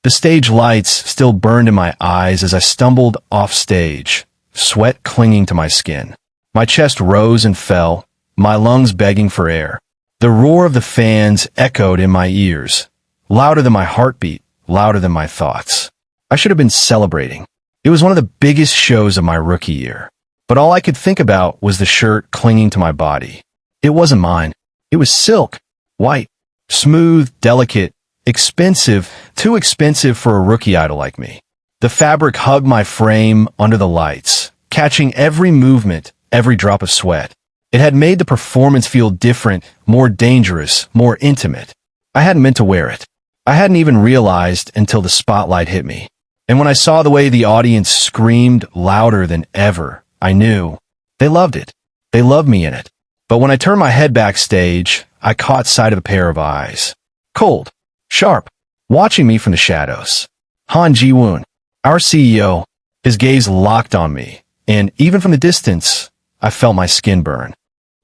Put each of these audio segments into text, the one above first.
The stage lights still burned in my eyes as I stumbled off stage, sweat clinging to my skin. My chest rose and fell, my lungs begging for air. The roar of the fans echoed in my ears, louder than my heartbeat, louder than my thoughts. I should have been celebrating. It was one of the biggest shows of my rookie year. But all I could think about was the shirt clinging to my body. It wasn't mine. It was silk, white, smooth, delicate, expensive, too expensive for a rookie idol like me. The fabric hugged my frame under the lights, catching every movement, every drop of sweat. It had made the performance feel different, more dangerous, more intimate. I hadn't meant to wear it. I hadn't even realized until the spotlight hit me. And when I saw the way the audience screamed louder than ever, I knew they loved it. They loved me in it. But when I turned my head backstage, I caught sight of a pair of eyes. Cold, sharp, watching me from the shadows. Han Ji-woon, our CEO, his gaze locked on me, and even from the distance, I felt my skin burn.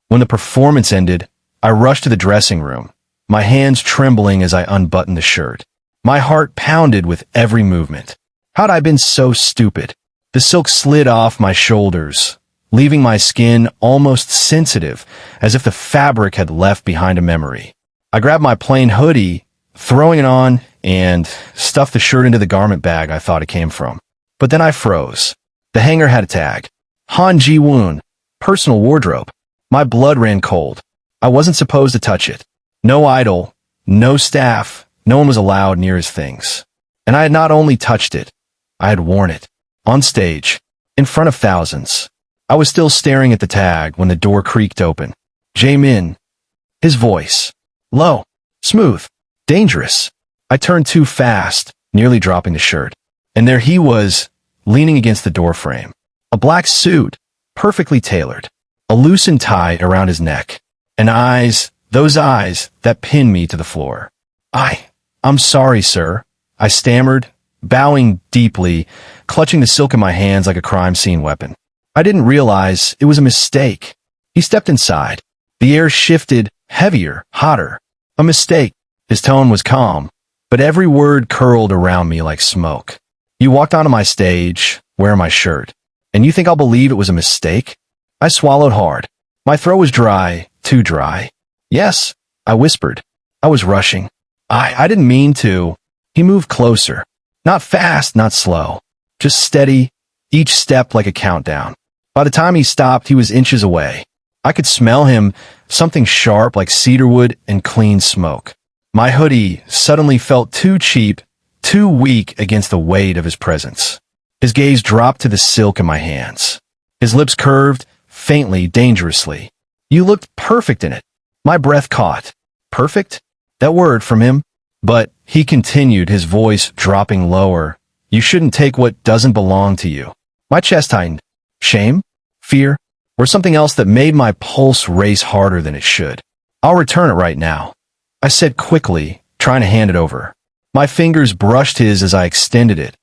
When the performance ended, I rushed to the dressing room, my hands trembling as I unbuttoned the shirt. My heart pounded with every movement. How'd I been so stupid? The silk slid off my shoulders, leaving my skin almost sensitive, as if the fabric had left behind a memory. I grabbed my plain hoodie, throwing it on, and stuffed the shirt into the garment bag I thought it came from. But then I froze. The hanger had a tag. Han Ji-woon, personal wardrobe. My blood ran cold. I wasn't supposed to touch it. No idol, no staff, no one was allowed near his things. And I had not only touched it, I had worn it. On stage, in front of thousands. I was still staring at the tag when the door creaked open. Jaemin. His voice. Low, smooth, dangerous. I turned too fast, nearly dropping the shirt. And there he was, leaning against the doorframe. A black suit, perfectly tailored. A loosened tie around his neck. And eyes, those eyes that pinned me to the floor. I'm sorry, sir. I stammered, bowing deeply, clutching the silk in my hands like a crime scene weapon. I didn't realize it was a mistake. He stepped inside. The air shifted, heavier, hotter. A mistake. His tone was calm, but every word curled around me like smoke. You walked onto my stage, wearing my shirt, and you think I'll believe it was a mistake? I swallowed hard. My throat was dry, too dry. Yes, I whispered. I was rushing. I didn't mean to. He moved closer. Not fast, not slow. Just steady, each step like a countdown. By the time he stopped, he was inches away. I could smell him, something sharp like cedarwood and clean smoke. My hoodie suddenly felt too cheap, too weak against the weight of his presence. His gaze dropped to the silk in my hands. His lips curved, faintly, dangerously. You looked perfect in it. My breath caught. Perfect? That word from him? But he continued, his voice dropping lower. You shouldn't take what doesn't belong to you. My chest tightened. Shame? Fear? Or something else that made my pulse race harder than it should. I'll return it right now, I said quickly, trying to hand it over. My fingers brushed his as I extended it,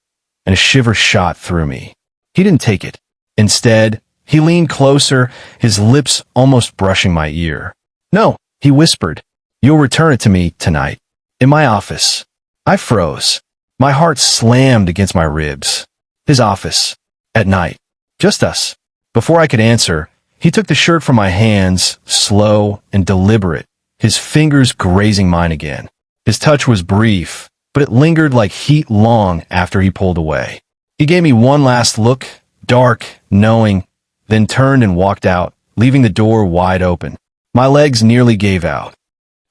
and a shiver shot through me. He didn't take it. Instead, he leaned closer, his lips almost brushing my ear. No, he whispered. You'll return it to me tonight. In my office. I froze. My heart slammed against my ribs. His office. At night. Just us. Before I could answer, he took the shirt from my hands, slow and deliberate, his fingers grazing mine again. His touch was brief, but it lingered like heat long after he pulled away. He gave me one last look, dark, knowing, then turned and walked out, leaving the door wide open. My legs nearly gave out.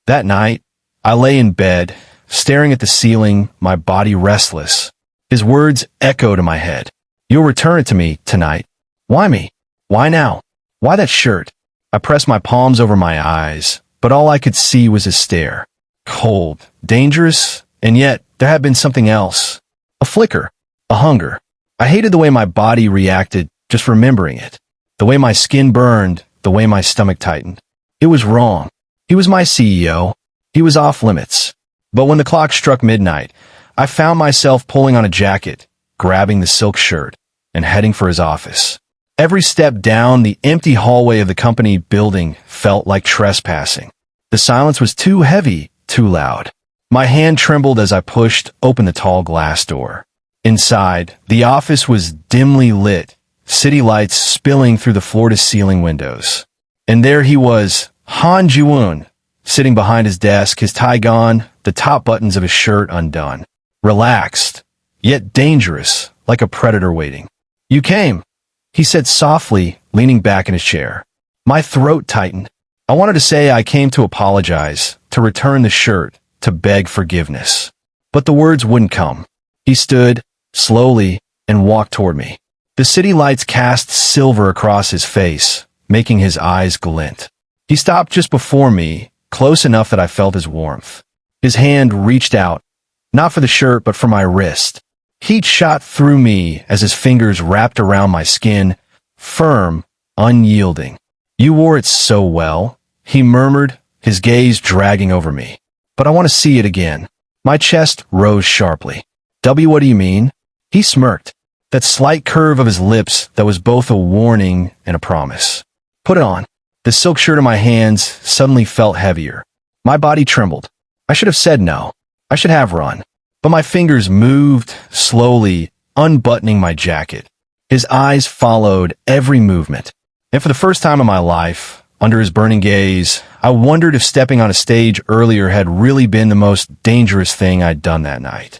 That night, I lay in bed, staring at the ceiling, my body restless. His words echoed in my head. You'll return it to me tonight. Why me? Why now? Why that shirt? I pressed my palms over my eyes, but all I could see was his stare. Cold, dangerous, and yet there had been something else. A flicker, a hunger. I hated the way my body reacted just remembering it. The way my skin burned, the way my stomach tightened. It was wrong. He was my CEO. He was off limits. But when the clock struck midnight, I found myself pulling on a jacket, grabbing the silk shirt, and heading for his office. Every step down the empty hallway of the company building felt like trespassing. The silence was too heavy, too loud. My hand trembled as I pushed open the tall glass door. Inside, the office was dimly lit, city lights spilling through the floor-to-ceiling windows. And there he was, Han Ji-woon, sitting behind his desk, his tie gone, the top buttons of his shirt undone. Relaxed, yet dangerous, like a predator waiting. "You came," he said softly, leaning back in his chair. My throat tightened. I wanted to say I came to apologize, to return the shirt, to beg forgiveness. But the words wouldn't come. He stood, slowly, and walked toward me. The city lights cast silver across his face, making his eyes glint. He stopped just before me, close enough that I felt his warmth. His hand reached out, not for the shirt but for my wrist. Heat shot through me as his fingers wrapped around my skin, firm, unyielding. "You wore it so well," he murmured, his gaze dragging over me. "But I want to see it again." My chest rose sharply. What do you mean?" He smirked, that slight curve of his lips that was both a warning and a promise. "Put it on." The silk shirt in my hands suddenly felt heavier. My body trembled. I should have said no. I should have run. But my fingers moved, slowly, unbuttoning my jacket. His eyes followed every movement. And for the first time in my life, under his burning gaze, I wondered if stepping on a stage earlier had really been the most dangerous thing I'd done that night.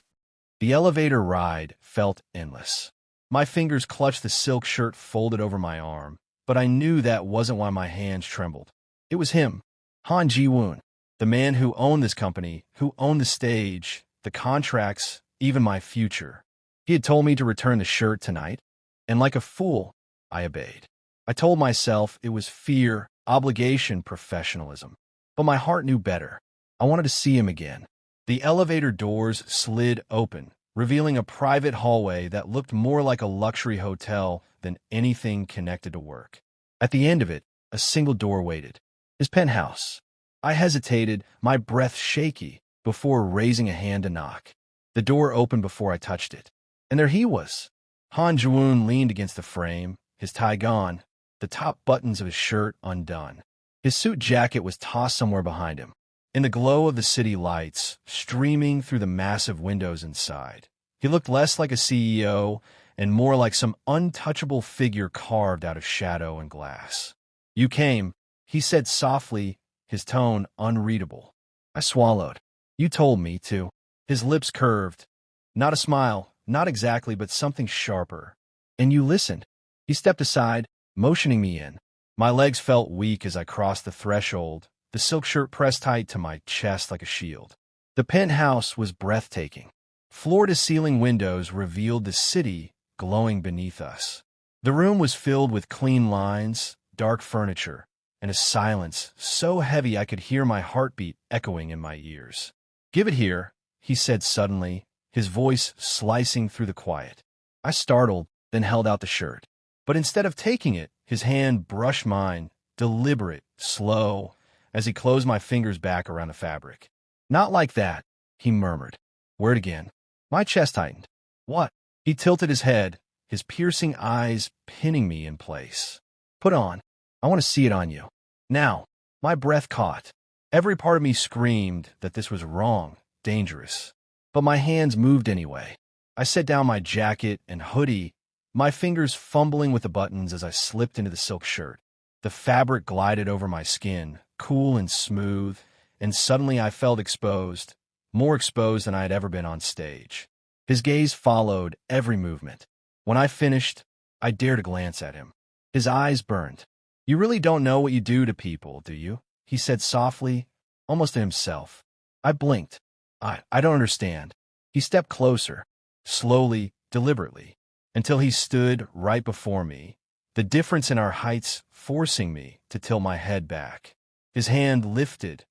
The elevator ride felt endless. My fingers clutched the silk shirt folded over my arm, but I knew that wasn't why my hands trembled. It was him, Han Ji-woon, the man who owned this company, who owned the stage, the contracts, even my future. He had told me to return the shirt tonight, and like a fool, I obeyed. I told myself it was fear, obligation, professionalism. But my heart knew better. I wanted to see him again. The elevator doors slid open, revealing a private hallway that looked more like a luxury hotel than anything connected to work. At the end of it, a single door waited. His penthouse. I hesitated, my breath shaky, before raising a hand to knock. The door opened before I touched it. And there he was. Han Ji-woon leaned against the frame, his tie gone, the top buttons of his shirt undone. His suit jacket was tossed somewhere behind him. In the glow of the city lights, streaming through the massive windows inside, he looked less like a CEO and more like some untouchable figure carved out of shadow and glass. "You came," he said softly, his tone unreadable. I swallowed. "You told me to." His lips curved. Not a smile, not exactly, but something sharper. "And you listened." He stepped aside, motioning me in. My legs felt weak as I crossed the threshold, the silk shirt pressed tight to my chest like a shield. The penthouse was breathtaking. Floor-to-ceiling windows revealed the city glowing beneath us. The room was filled with clean lines, dark furniture, and a silence so heavy I could hear my heartbeat echoing in my ears. "Give it here," he said suddenly, his voice slicing through the quiet. I startled, then held out the shirt. But instead of taking it, his hand brushed mine, deliberate, slow, as he closed my fingers back around the fabric. "Not like that," he murmured. "Word again." My chest tightened. "What?" He tilted his head, his piercing eyes pinning me in place. "Put on. I want to see it on you. Now." My breath caught. Every part of me screamed that this was wrong, dangerous. But my hands moved anyway. I set down my jacket and hoodie, my fingers fumbling with the buttons as I slipped into the silk shirt. The fabric glided over my skin, cool and smooth, and suddenly I felt exposed, more exposed than I had ever been on stage. His gaze followed every movement. When I finished, I dared to glance at him. His eyes burned. "You really don't know what you do to people, do you?" he said softly, almost to himself. I blinked. I don't understand." He stepped closer, slowly, deliberately, until he stood right before me, the difference in our heights forcing me to tilt my head back. His hand lifted,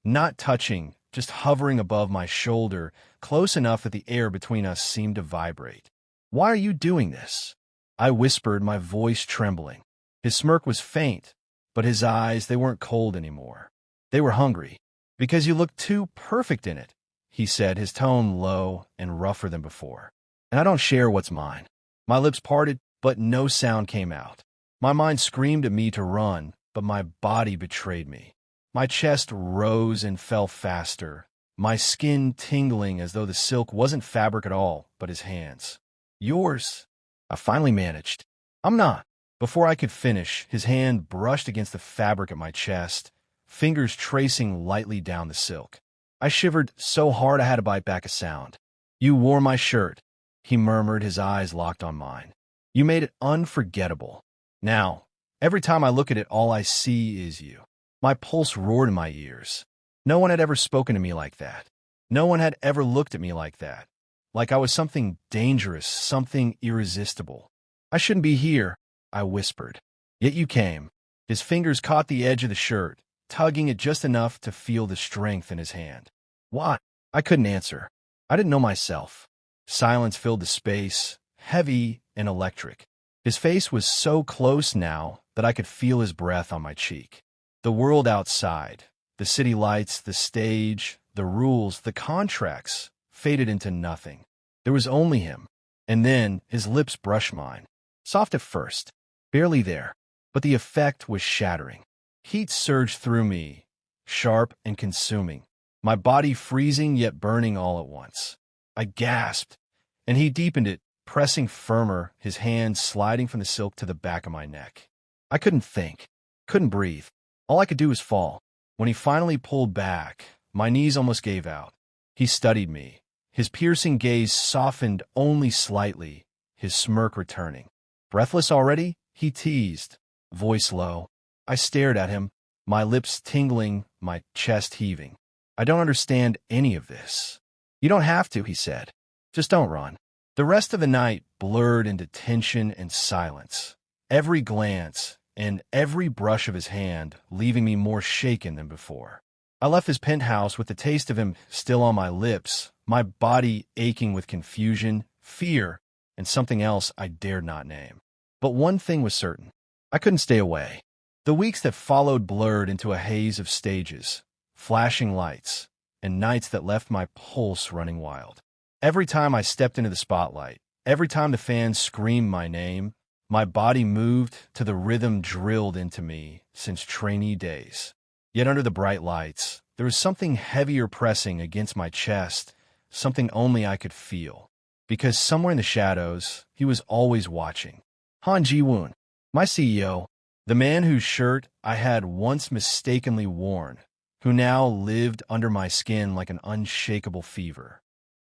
not touching, just hovering above my shoulder, close enough that the air between us seemed to vibrate. "Why are you doing this?" I whispered, my voice trembling. His smirk was faint, but his eyes, they weren't cold anymore. They were hungry. "Because you look too perfect in it," he said, his tone low and rougher than before. "And I don't share what's mine." My lips parted, but no sound came out. My mind screamed at me to run, but my body betrayed me. My chest rose and fell faster, my skin tingling as though the silk wasn't fabric at all, but his hands. Yours. I finally managed. I'm not. Before I could finish, his hand brushed against the fabric at my chest, fingers tracing lightly down the silk. I shivered so hard I had to bite back a sound. You wore my shirt, he murmured, his eyes locked on mine. You made it unforgettable. Now, every time I look at it, all I see is you. My pulse roared in my ears. No one had ever spoken to me like that. No one had ever looked at me like that. Like I was something dangerous, something irresistible. I shouldn't be here, I whispered. Yet you came. His fingers caught the edge of the shirt, tugging it just enough to feel the strength in his hand. Why? I couldn't answer. I didn't know myself. Silence filled the space, heavy and electric. His face was so close now that I could feel his breath on my cheek. The world outside, the city lights, the stage, the rules, the contracts, faded into nothing. There was only him. And then his lips brushed mine. Soft at first, barely there, but the effect was shattering. Heat surged through me, sharp and consuming, my body freezing yet burning all at once. I gasped, and he deepened it, pressing firmer, his hand sliding from the silk to the back of my neck. I couldn't think, couldn't breathe. All I could do was fall. When he finally pulled back, my knees almost gave out. He studied me, his piercing gaze softened only slightly, his smirk returning. Breathless already? He teased, voice low. I stared at him, my lips tingling, my chest heaving. I don't understand any of this. You don't have to, he said. Just don't run. The rest of the night blurred into tension and silence. Every glance and every brush of his hand leaving me more shaken than before. I left his penthouse with the taste of him still on my lips, my body aching with confusion, fear, and something else I dared not name. But one thing was certain. I couldn't stay away. The weeks that followed blurred into a haze of stages, flashing lights, and nights that left my pulse running wild. Every time I stepped into the spotlight, every time the fans screamed my name, my body moved to the rhythm drilled into me since trainee days. Yet under the bright lights, there was something heavier pressing against my chest, something only I could feel. Because somewhere in the shadows, he was always watching. Han Ji-woon, my CEO, the man whose shirt I had once mistakenly worn, who now lived under my skin like an unshakable fever.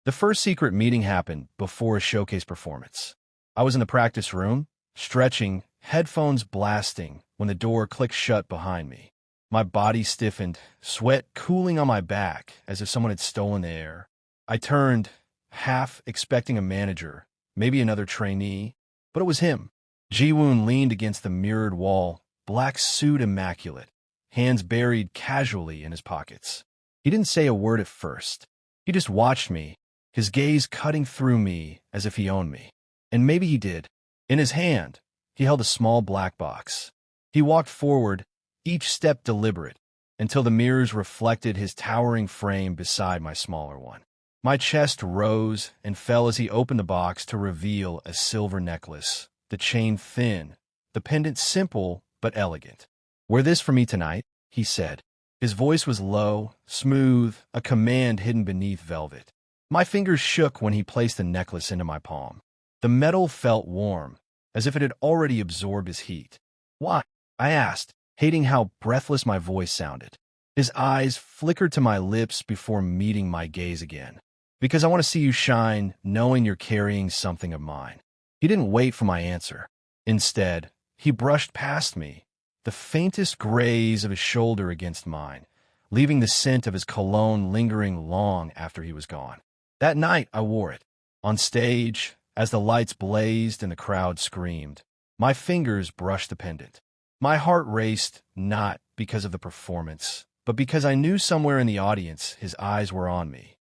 The first secret meeting happened before a showcase performance. I was in the practice room, stretching, headphones blasting, when the door clicked shut behind me. My body stiffened, sweat cooling on my back as if someone had stolen the air. I turned, half expecting a manager, maybe another trainee, but it was him. Ji-woon leaned against the mirrored wall, black suit immaculate, hands buried casually in his pockets. He didn't say a word at first. He just watched me, his gaze cutting through me as if he owned me. And maybe he did. In his hand, he held a small black box. He walked forward, each step deliberate, until the mirrors reflected his towering frame beside my smaller one. My chest rose and fell as he opened the box to reveal a silver necklace, the chain thin, the pendant simple but elegant. "Wear this for me tonight," he said. His voice was low, smooth, a command hidden beneath velvet. My fingers shook when he placed the necklace into my palm. The metal felt warm, as if it had already absorbed his heat. "Why?" I asked, hating how breathless my voice sounded. His eyes flickered to my lips before meeting my gaze again. "Because I want to see you shine, knowing you're carrying something of mine." He didn't wait for my answer. Instead, he brushed past me, the faintest graze of his shoulder against mine, leaving the scent of his cologne lingering long after he was gone. That night, I wore it. On stage, as the lights blazed and the crowd screamed, my fingers brushed the pendant. My heart raced, not because of the performance, but because I knew somewhere in the audience his eyes were on me.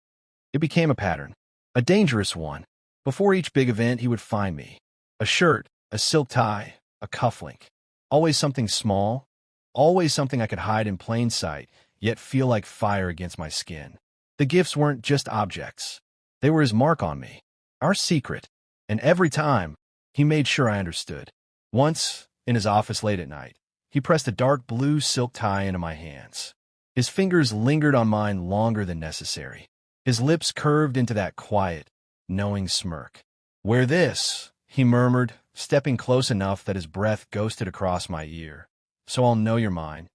It became a pattern, a dangerous one. Before each big event, he would find me. A shirt, a silk tie, a cufflink. Always something small, always something I could hide in plain sight, yet feel like fire against my skin. The gifts weren't just objects. They were his mark on me, our secret, and every time, he made sure I understood. Once, in his office late at night, he pressed a dark blue silk tie into my hands. His fingers lingered on mine longer than necessary. His lips curved into that quiet, knowing smirk. "Wear this," he murmured, stepping close enough that his breath ghosted across my ear. "So I'll know you're mine,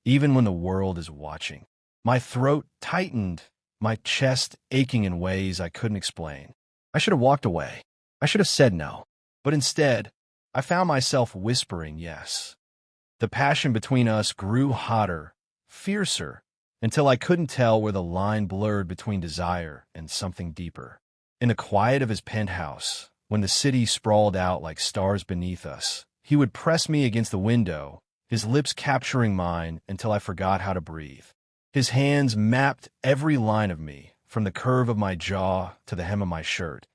even when the world is watching." My throat tightened, my chest aching in ways I couldn't explain. I should have walked away. I should have said no. But instead, I found myself whispering yes. The passion between us grew hotter, fiercer, until I couldn't tell where the line blurred between desire and something deeper. In the quiet of his penthouse, when the city sprawled out like stars beneath us, he would press me against the window, his lips capturing mine until I forgot how to breathe. His hands mapped every line of me, from the curve of my jaw to the hem of my shirt,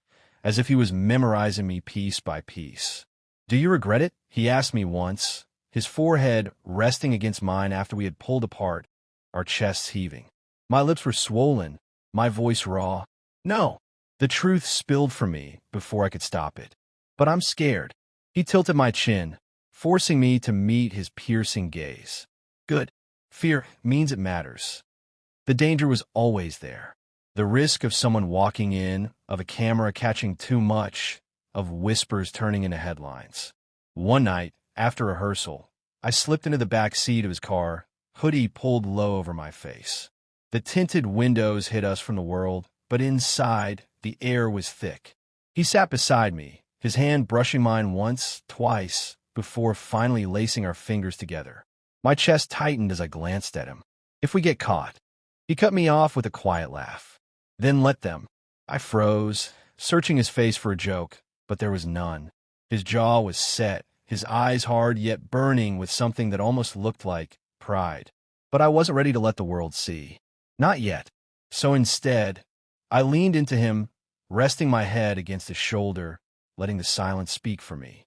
as if he was memorizing me piece by piece. "Do you regret it?" he asked me once, his forehead resting against mine after we had pulled apart, our chests heaving. My lips were swollen, my voice raw. "No." The truth spilled from me before I could stop it. "But I'm scared." He tilted my chin, forcing me to meet his piercing gaze. "Good. Fear means it matters." The danger was always there. The risk of someone walking in, of a camera catching too much, of whispers turning into headlines. One night, after rehearsal, I slipped into the back seat of his car, hoodie pulled low over my face. The tinted windows hid us from the world, but inside, the air was thick. He sat beside me, his hand brushing mine once, twice, before finally lacing our fingers together. My chest tightened as I glanced at him. "If we get caught." He cut me off with a quiet laugh. "Then let them." I froze, searching his face for a joke, but there was none. His jaw was set, his eyes hard yet burning with something that almost looked like pride. But I wasn't ready to let the world see. Not yet. So instead, I leaned into him, resting my head against his shoulder, letting the silence speak for me.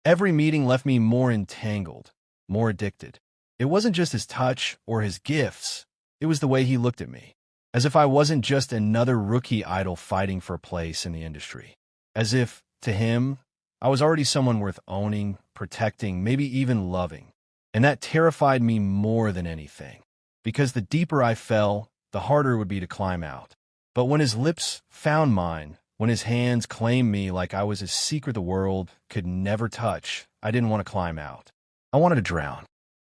Every meeting left me more entangled, more addicted. It wasn't just his touch or his gifts, it was the way he looked at me. As if I wasn't just another rookie idol fighting for a place in the industry. As if, to him, I was already someone worth owning, protecting, maybe even loving. And that terrified me more than anything. Because the deeper I fell, the harder it would be to climb out. But when his lips found mine, when his hands claimed me like I was a secret the world could never touch, I didn't want to climb out. I wanted to drown.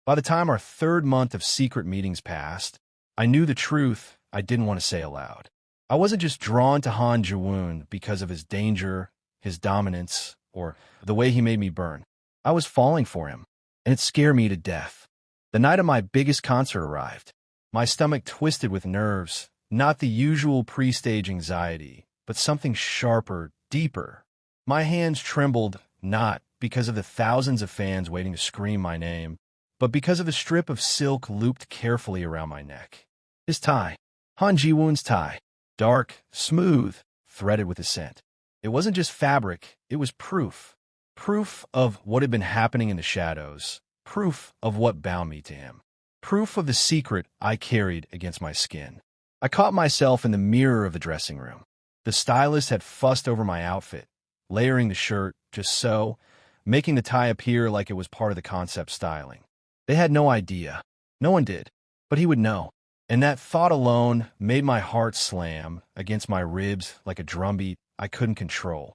By the time our third month of secret meetings passed, I knew the truth I didn't want to say aloud. I wasn't just drawn to Han Ji-woon because of his danger, his dominance, or the way he made me burn. I was falling for him, and it scared me to death. The night of my biggest concert arrived. My stomach twisted with nerves, not the usual pre-stage anxiety, but something sharper, deeper. My hands trembled, not because of the thousands of fans waiting to scream my name, but because of the strip of silk looped carefully around my neck. His tie. Han Ji-woon's tie. Dark, smooth, threaded with a scent. It wasn't just fabric, it was proof. Proof of what had been happening in the shadows. Proof of what bound me to him. Proof of the secret I carried against my skin. I caught myself in the mirror of the dressing room. The stylist had fussed over my outfit, layering the shirt just so, making the tie appear like it was part of the concept styling. They had no idea. No one did. But he would know. And that thought alone made my heart slam against my ribs like a drumbeat I couldn't control.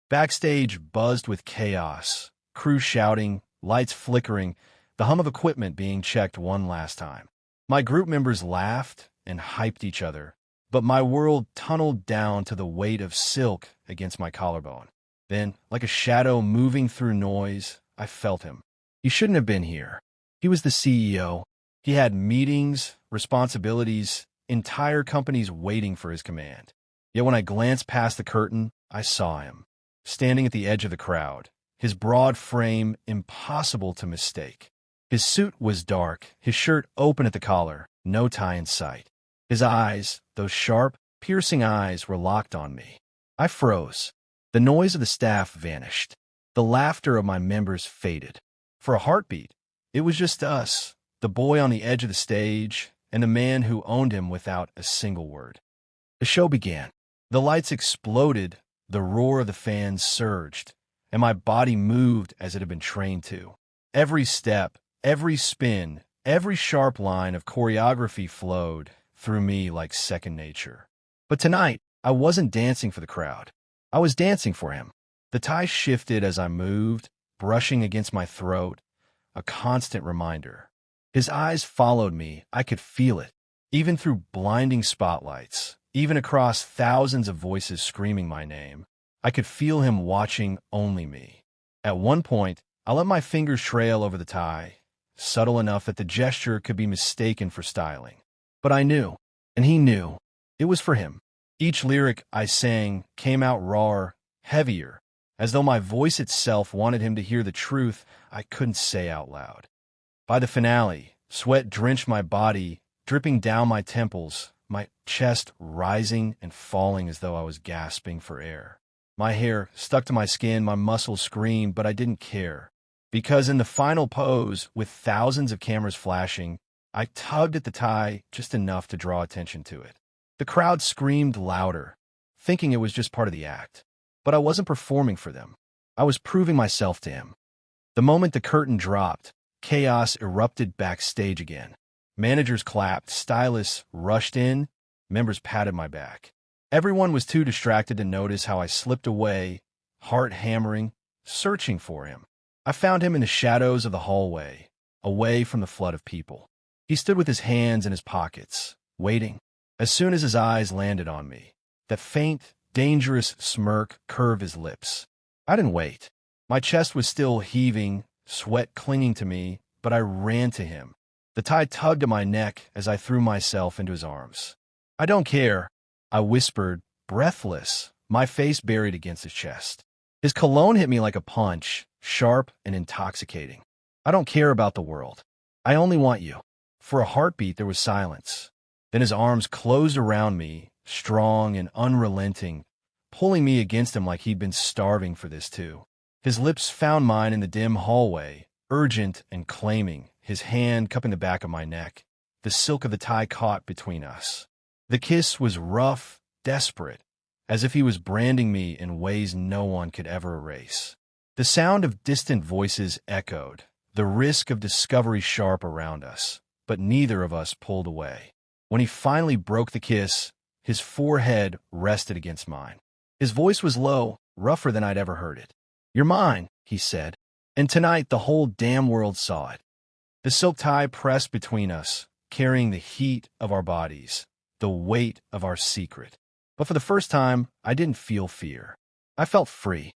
Backstage buzzed with chaos, crew shouting, lights flickering, the hum of equipment being checked one last time. My group members laughed and hyped each other, but my world tunneled down to the weight of silk against my collarbone. Then, like a shadow moving through noise, I felt him. He shouldn't have been here. He was the CEO. He had meetings, responsibilities, entire companies waiting for his command. Yet when I glanced past the curtain, I saw him, standing at the edge of the crowd, his broad frame impossible to mistake. His suit was dark, his shirt open at the collar, no tie in sight. His eyes, those sharp, piercing eyes, were locked on me. I froze. The noise of the staff vanished. The laughter of my members faded. For a heartbeat, it was just us, the boy on the edge of the stage, and the man who owned him without a single word. The show began. The lights exploded, the roar of the fans surged, and my body moved as it had been trained to. Every step, every spin, Every sharp line of choreography flowed through me like second nature. But tonight, I wasn't dancing for the crowd. I was dancing for him. The tie shifted as I moved, brushing against my throat, a constant reminder. His eyes followed me. I could feel it, even through blinding spotlights, even across thousands of voices screaming my name. I could feel him watching only me. At one point, I let my fingers trail over the tie, subtle enough that the gesture could be mistaken for styling. But I knew, and he knew, it was for him. Each lyric I sang came out rawer, heavier, as though my voice itself wanted him to hear the truth I couldn't say out loud. By the finale, sweat drenched my body, dripping down my temples, my chest rising and falling as though I was gasping for air. My hair stuck to my skin, my muscles screamed, but I didn't care. Because in the final pose, with thousands of cameras flashing, I tugged at the tie just enough to draw attention to it. The crowd screamed louder, thinking it was just part of the act. But I wasn't performing for them. I was proving myself to him. The moment the curtain dropped, chaos erupted backstage again. Managers clapped, stylists rushed in, members patted my back. Everyone was too distracted to notice how I slipped away, heart hammering, searching for him. I found him in the shadows of the hallway, away from the flood of people. He stood with his hands in his pockets, waiting. As soon as his eyes landed on me, that faint, dangerous smirk curved his lips. I didn't wait. My chest was still heaving, sweat clinging to me, but I ran to him. The tie tugged at my neck as I threw myself into his arms. "I don't care," I whispered, breathless, my face buried against his chest. His cologne hit me like a punch, sharp and intoxicating. "I don't care about the world. I only want you." For a heartbeat, there was silence. Then his arms closed around me, strong and unrelenting, pulling me against him like he'd been starving for this too. His lips found mine in the dim hallway, urgent and claiming, his hand cupping the back of my neck. The silk of the tie caught between us. The kiss was rough, desperate, as if he was branding me in ways no one could ever erase. The sound of distant voices echoed, the risk of discovery sharp around us, but neither of us pulled away. When he finally broke the kiss, his forehead rested against mine. His voice was low, rougher than I'd ever heard it. "You're mine," he said, and tonight the whole damn world saw it. The silk tie pressed between us, carrying the heat of our bodies, the weight of our secret. But for the first time, I didn't feel fear. I felt free.